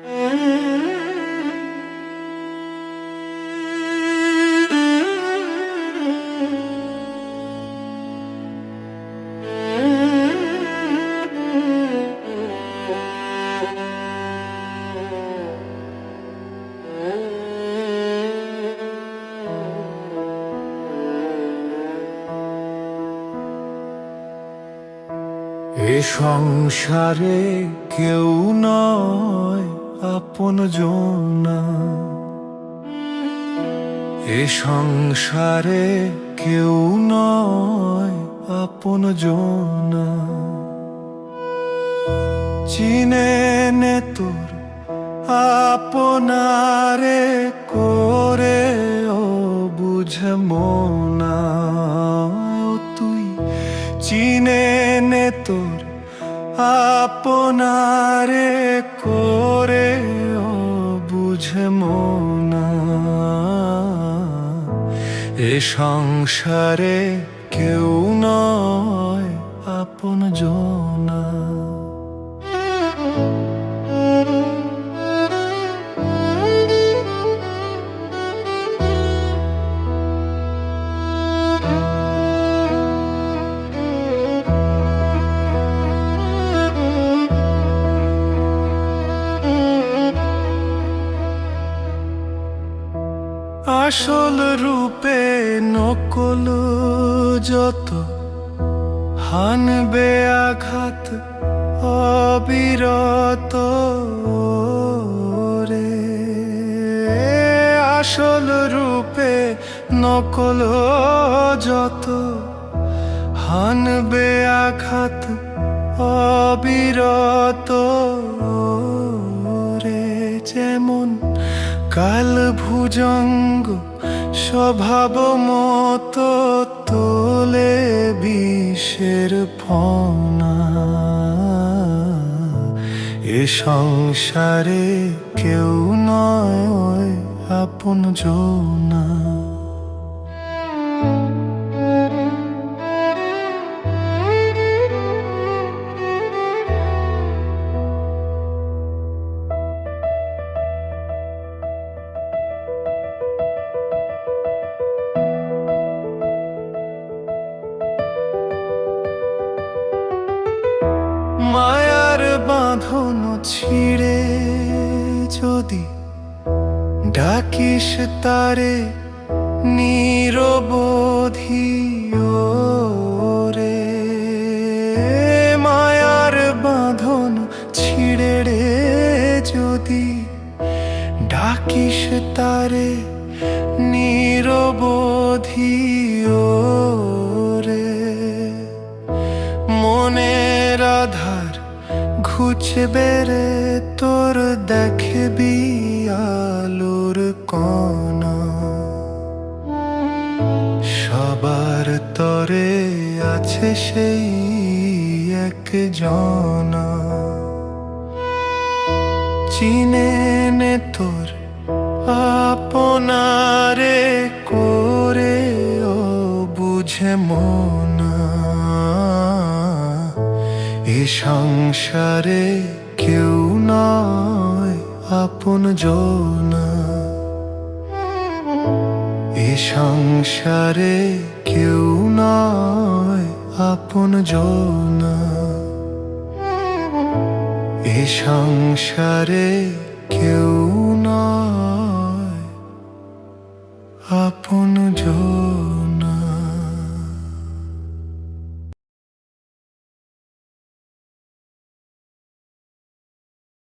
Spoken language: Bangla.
এ সংসারে কেউ নয় আপনজন, এ সংসারে কেউ নয় আপনজন। চিনে নে তোর আপনারে করে ও বুঝে মনা, তুই চিনে নে তোর আপনারে করে ও বুঝে মনা। এ সংসারে কেউ নয় আপনজন। আসল রূপে নকল যত, হানবে আঘাত অবিরত রে। আসল রূপে নকল যত, হানবে আঘাত অবিরত রে। যেমন কাল ভুজঙ্গ স্বভাব মতো তোলে বিষের ফনা। এ সংসারে কেউ নয় আপনজন। মায়ার বাঁধন ছিঁড়ে যদি ডাকিস তারে নিরবধি রে। মায়ার বাঁধন ছিঁড়ে রে যদি ডাকিস তারে নিরবধি রে। মনের আধার ঘুচবে রে তোর, দেখবি আলোর কণা। সবার তরে আছে সেই একজন। চিনে নে তোর আপনারে করে ও বুঝে মনা। এ সংসারে কেউ নয় আপনজন। এ সংসারে কেউ নয় আপনজন। এ সংসারে কেউ